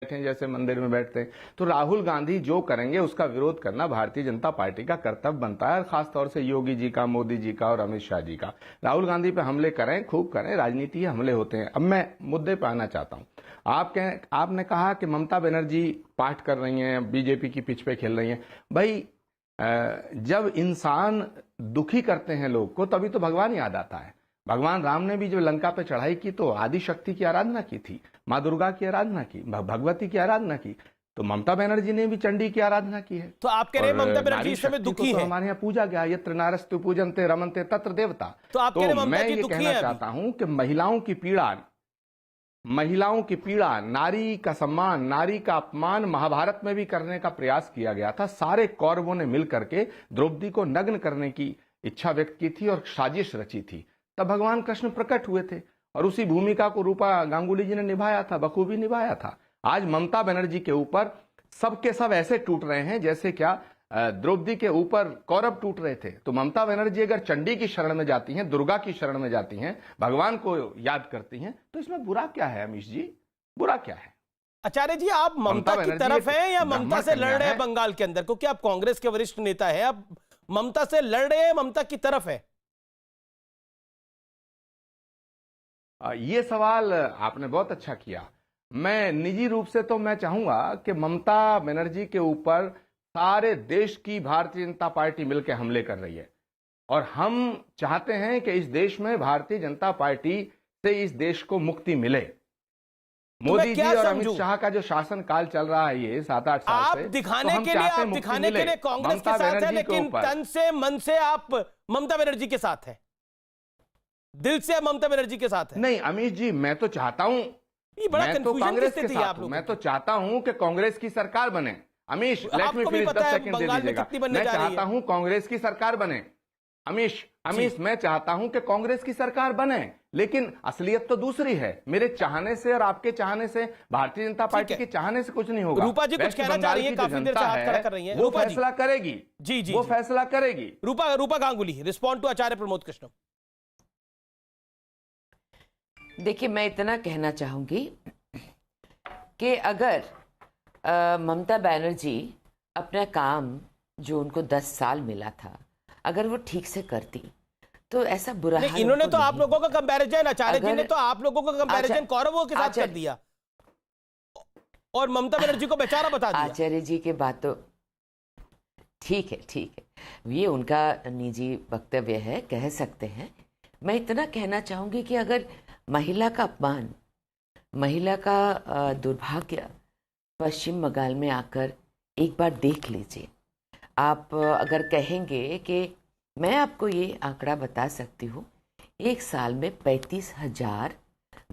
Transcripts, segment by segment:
बैठे हैं जैसे मंदिर में बैठते हैं। तो राहुल गांधी जो करेंगे उसका विरोध करना भारतीय जनता पार्टी का कर्तव्य बनता है, खासतौर से योगी जी का, मोदी जी का और अमित शाह जी का। राहुल गांधी पे हमले करें, खूब करें, राजनीति हमले होते हैं। अब मैं मुद्दे पे आना चाहता हूं। आपने कहा कि ममता बनर्जी पाठ कर रही हैं, बीजेपी की पिच पे खेल रही हैं। भाई जब इंसान दुखी करते हैं लोग को तभी तो भगवान याद आता है। भगवान राम ने भी जो लंका पे चढ़ाई की तो आदि शक्ति की आराधना की थी, माँ दुर्गा की आराधना की, भगवती की आराधना की। तो ममता बनर्जी ने भी चंडी की आराधना की है। तो आप कह रहे हैं ममता बनर्जी इस समय दुखी है? हमारे यहाँ पूजा गया, यत्र नारस्तु पूजन्ते रमन्ते तत्र देवता। तो आप कह रहे हैं ममता जी दुखी है? मैं ये कहना चाहता हूं कि महिलाओं की पीड़ा, नारी का सम्मान, नारी का अपमान महाभारत में भी करने का प्रयास किया गया था। सारे कौरवों ने मिलकर के द्रौपदी को नग्न करने की इच्छा व्यक्त की थी और साजिश रची थी। तब भगवान कृष्ण प्रकट हुए थे और उसी भूमिका को रूपा गांगुली जी ने निभाया था, बखूबी निभाया था। आज ममता बनर्जी के ऊपर सबके सब ऐसे टूट रहे हैं जैसे क्या द्रौपदी के ऊपर कौरव टूट रहे थे। तो ममता बनर्जी अगर चंडी की शरण में जाती हैं, दुर्गा की शरण में जाती हैं, भगवान को याद करती हैं, तो इसमें बुरा क्या है अमीश जी? बुरा क्या है? आचार्य जी, आप ममता की तरफ हैं या ममता से लड़ रहे हैं बंगाल के अंदर? क्योंकि आप कांग्रेस के वरिष्ठ नेता हैं, आप ममता से लड़ रहे हैं, ममता की तरफ है? ये सवाल आपने बहुत अच्छा किया। मैं निजी रूप से तो मैं चाहूंगा कि ममता बनर्जी के ऊपर सारे देश की भारतीय जनता पार्टी मिलकर हमले कर रही है और हम चाहते हैं कि इस देश में भारतीय जनता पार्टी से इस देश को मुक्ति मिले। मोदी जी और अमित शाह का जो शासन काल चल रहा है ये 7-8 साल से, दिखाने के लिए कांग्रेस के साथ है, लेकिन तन से मन से आप ममता बनर्जी के साथ हैं, दिल से ममता बनर्जी के साथ है? नहीं अमित जी, मैं तो चाहता हूं, मैं तो कांग्रेस के साथ हूं। मैं तो चाहता हूं कि कांग्रेस की सरकार बने। Amish, let me finish, 10 second दे दीजिएगा। मैं चाहता हूं कांग्रेस की सरकार बने। अमीश, मैं चाहता हूं कि कांग्रेस की सरकार बने, लेकिन असलियत तो दूसरी है। मेरे चाहने से और आपके चाहने से, भारतीय जनता पार्टी के चाहने से कुछ नहीं होगा। रूपा जी कुछ कहना चाह रही हैं, काफी देर से हाथ खड़ा कर रही हैं। वो फैसला करेगी। जी जी, वो फैसला करेगी। रूपा गांगुली, रिस्पॉन्ड टू आचार्य प्रमोद कृष्ण। देखिए, मैं इतना कहना चाहूंगी कि अगर ममता बनर्जी अपना काम जो उनको 10 साल मिला था अगर वो ठीक से करती तो ऐसा बुरा हाल इन्होंने तो आप लोगों का कंपैरिजन, आचार्य जी ने तो आप लोगों का कंपैरिजन कौरवों के साथ कर दिया और ममता बनर्जी को बेचारा बता दिया। आचार्य जी की बात तो ठीक है, ये उनका निजी वक्तव्य है, कह सकते हैं। मैं इतना कहना चाहूंगी कि अगर महिला का अपमान, महिला का दुर्भाग्य पश्चिम बंगाल में आकर एक बार देख लीजिए। आप अगर कहेंगे कि मैं आपको ये आंकड़ा बता सकती हूँ, एक साल में 35,000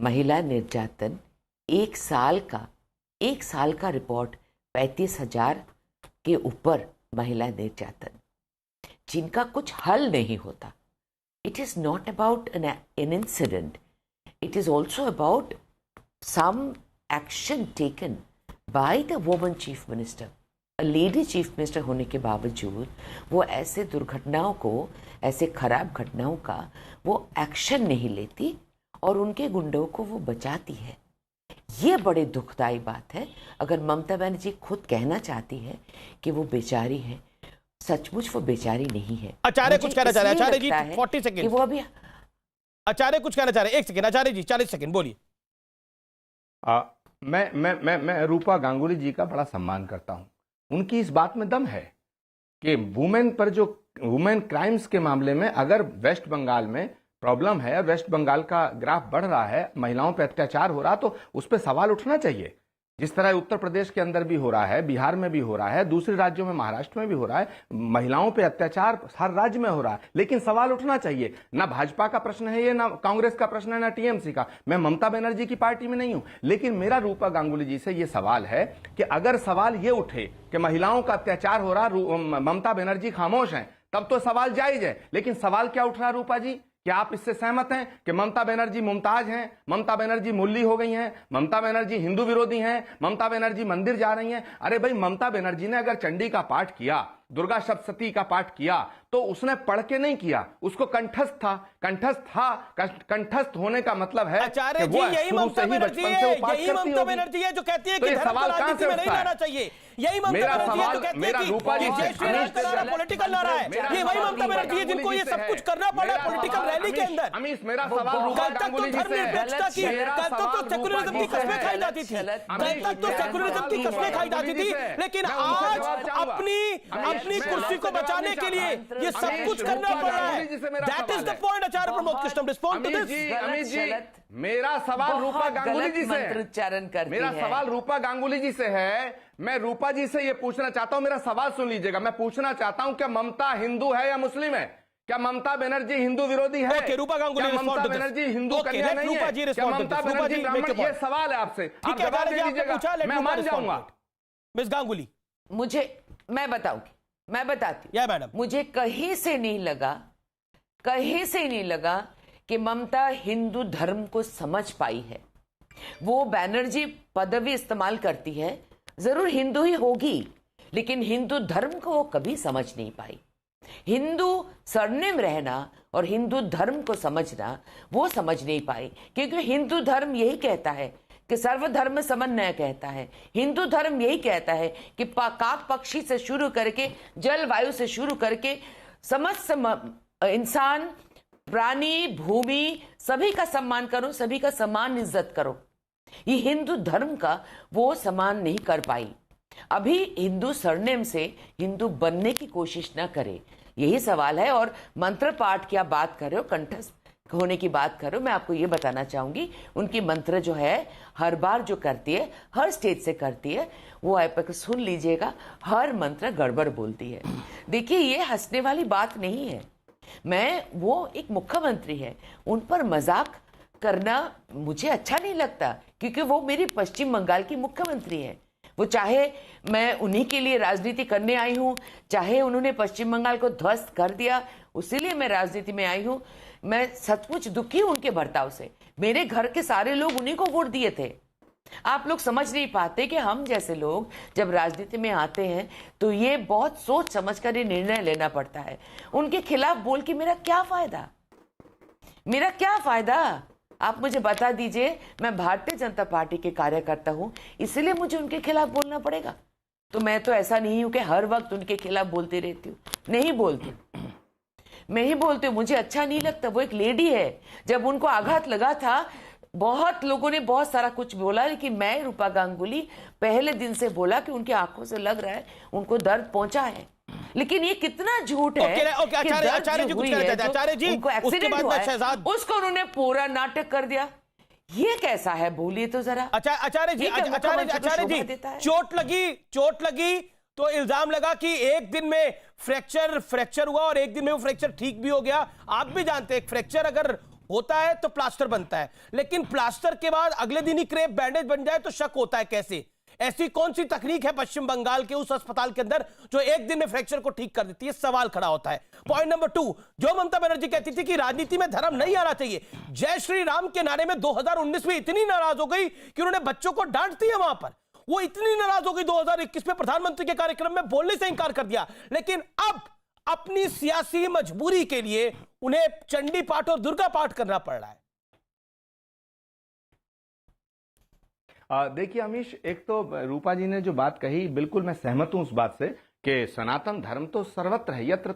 महिला निर्यातन, एक साल का रिपोर्ट 35,000 के ऊपर महिला निर्यातन जिनका कुछ हल नहीं होता। It is not about an incident, it is also about some action taken by the woman chief minister, a lady chief minister होने के बावजूद वो ऐसे दुर्घटनाओं को, ऐसे खराब घटनाओं का वो एक्शन नहीं लेती और उनके गुंडों को वो बचाती है। ये बड़े दुखदाई बात है। अगर ममता बनर्जी खुद कहना चाहती है कि वो बेचारी है, सचमुच वो बेचारी नहीं है। आचार्य कुछ कहना चाह रहे हैं? आचार्य जी 40 सेकंड। वो अभी आचार्य कुछ कहना चाह रहे हैं? 1 सेकंड आचार्य जी, 40 सेकंड बोलिए। मैं रूपा गांगुली जी का बड़ा सम्मान करता हूं। उनकी इस बात में दम है कि वुमेन पर जो वुमेन क्राइम्स के मामले में अगर वेस्ट बंगाल में प्रॉब्लम है, वेस्ट बंगाल का ग्राफ बढ़ रहा है, महिलाओं पर अत्याचार हो रहा, तो उस पर सवाल उठना चाहिए। जिस तरह उत्तर प्रदेश के अंदर भी हो रहा है, बिहार में भी हो रहा है, दूसरे राज्यों में, महाराष्ट्र में भी हो रहा है, महिलाओं पे अत्याचार हर राज्य में हो रहा है, लेकिन सवाल उठना चाहिए। ना भाजपा का प्रश्न है ये, ना कांग्रेस का प्रश्न है, ना टीएमसी का। मैं ममता बनर्जी की पार्टी में नहीं हूं, लेकिन मेरा रूपा गांगुली जी से ये सवाल है कि अगर सवाल ये उठे कि महिलाओं का अत्याचार हो रहा, ममता बनर्जी खामोश है, तब तो सवाल जायज है। लेकिन सवाल क्या उठ रहा रूपा जी? क्या आप इससे सहमत हैं कि ममता बनर्जी मुमताज हैं, ममता बनर्जी मुल्ली हो गई हैं, ममता बनर्जी हिंदू विरोधी हैं, ममता बनर्जी मंदिर जा रही हैं? अरे भाई, ममता बनर्जी ने अगर चंडी का पाठ किया, दुर्गा सप्तशती का पाठ किया, तो उसने पढ़ के नहीं किया, उसको कंठस्थ होने का मतलब है आचार्य कि जी, वो यही शुरू से ममता ही बनर्जी बचपन से वो है, पाठ यही करती ममता होगी। बनर्जी है जो कहती है तो कि ये धर्म सवाल को कहां राजनीति से में नहीं उठता है? लाना चाहिए। यही ममता मेरा बनर्जी है जो सवाल कहती मेरा है रूपा जी कि से जय श्री राम का नारा पॉलिटिकल नारा है। ये वही ममता बनर्जी है जिनको ये सब कुछ करना पड़ा है पॉलिटिकल रैली के अंदर। अमीश, मेरा सवाल रूपा कल तक तो गांगुली जी से है। धर्मनिरपेक्षता की, कल तक तो सेकुलरिज्म की कस्में खाई जाती थी, कल तक तो सेकुलरिज्म की कस्में खाई जाती थी, लेकिन आज अपनी कुर्सी को बचाने के लिए ये सब कुछ करना पड़ रहा है। That is the point. Acharya Pramod Krishnam, respond to this. Amit ji, मेरा सवाल रूपा गांगुली जी से मंत्रोच्चारण करती मेरा है। सवाल रूपा गांगुली जी से है। मैं रूपा जी से ये पूछना चाहता हूं, मेरा सवाल सुन लीजिएगा। मैं पूछना चाहता हूं क्या ममता हिंदू है या मुस्लिम है? क्या ममता बनर्जी हिंदू विरोधी है? Okay, रूपा गांगुली, क्या ममता respond to this. Banerjee Hindu Okay, कन्या let नहीं रूपा है? जी क्या respond to ममता this. रूपा बनर्जी जी, ब्राह्मण? make your ये point. सवाल है आपसे, आप ठीक है, जवाब दे आचार्य जी, आपने दीजिएगा, पूछा, let मैं रूपा मान respond जाऊंगा। to it. मिस गांगुली, मैं बताती हूँ। या मैडम, मुझे कहीं से नहीं लगा कि ममता हिंदू धर्म को समझ पाई है। वो बैनर्जी पदवी इस्तेमाल करती है, जरूर हिंदू ही होगी, लेकिन हिंदू धर्म को वो कभी समझ नहीं पाई। हिंदू सरनेम रहना और हिंदू धर्म को समझना वो समझ नहीं पाई, क्योंकि हिंदू धर्म यही कहता है कि सर्वधर्म समन्वय कहता है। हिंदू धर्म यही कहता है कि काक पक्षी से शुरू करके जलवायु से शुरू करके समस्त इंसान, प्राणी, भूमि, सभी का सम्मान करो, सभी का समान इज्जत करो। ये हिंदू धर्म का वो सम्मान नहीं कर पाई। अभी हिंदू सरनेम से हिंदू बनने की कोशिश ना करे, यही सवाल है। और मंत्र पाठ की आप बात कर रहे हो, कंठस्थ होने की बात कर रहे हो, मैं आपको ये बताना चाहूंगी, उनकी मंत्र जो है हर बार जो करती है, हर स्टेज से करती है, वो आप सुन लीजिएगा, हर मंत्र गड़बड़ बोलती है। देखिए, ये हंसने वाली बात नहीं है। वो एक मुख्यमंत्री है, उन पर मजाक करना मुझे अच्छा नहीं लगता, क्योंकि वो मेरी पश्चिम बंगाल की मुख्यमंत्री है। वो चाहे मैं उन्हीं के लिए राजनीति करने आई हूं, चाहे उन्होंने पश्चिम बंगाल को ध्वस्त कर दिया, उसीलिए मैं राजनीति में आई हूं। मैं सचमुच दुखी हूं उनके बर्ताव से। मेरे घर के सारे लोग उन्हीं को वोट दिए थे। आप लोग समझ नहीं पाते कि हम जैसे लोग जब राजनीति में आते हैं तो ये बहुत सोच समझ कर ये निर्णय लेना पड़ता है। उनके खिलाफ बोल के मेरा क्या फायदा? आप मुझे बता दीजिए, मैं भारतीय जनता पार्टी के कार्यकर्ता हूं, इसलिए मुझे उनके खिलाफ बोलना पड़ेगा? तो मैं तो ऐसा नहीं हूं कि हर वक्त उनके खिलाफ बोलती रहती हूँ, नहीं बोलती, मुझे अच्छा नहीं लगता। वो एक लेडी है, जब उनको आघात लगा था बहुत लोगों ने बहुत सारा कुछ बोला, लेकिन मैं रूपा गांगुली पहले दिन से बोला कि उनकी आंखों से लग रहा है उनको दर्द पहुंचा है। लेकिन ये कितना झूठ है कि आचार्य जी कुछ कहना चाहते हैं। आचार्य जी, उनको एक्सीडेंट हुआ है, उसको उन्होंने पूरा नाटक कर दिया। ये कैसा है, बोलिए तो जरा। आचार्य जी, चोट लगी तो इल्जाम लगा कि एक दिन में फ्रैक्चर हुआ और एक दिन में वो फ्रैक्चर ठीक भी हो गया। आप भी जानते हैं, फ्रैक्चर अगर होता है तो प्लास्टर बनता है, लेकिन प्लास्टर के बाद अगले दिन ही क्रेप बैंडेज बन जाए तो शक होता है कैसे। ऐसी कौन सी तकनीक है पश्चिम बंगाल के उस अस्पताल के अंदर जो एक दिन में फ्रैक्चर को ठीक कर देती है? सवाल खड़ा होता है। पॉइंट नंबर 2, जो ममता बनर्जी कहती थी कि राजनीति में धर्म नहीं आना चाहिए, जय श्री राम के नारे में 2019 में इतनी नाराज हो गई कि उन्होंने बच्चों को डांट दिया। वहां पर वो इतनी नाराज हो गई, 2021 में प्रधानमंत्री के कार्यक्रम में बोलने से इंकार कर दिया। लेकिन अब अपनी सियासी मजबूरी के लिए उन्हें चंडी पाठ और दुर्गा पाठ करना पड़ रहा है। देखिए अमीश, एक तो रूपा जी ने जो बात कही, बिल्कुल मैं सहमत हूं उस बात से कि सनातन धर्म तो सर्वत्र है, यत्र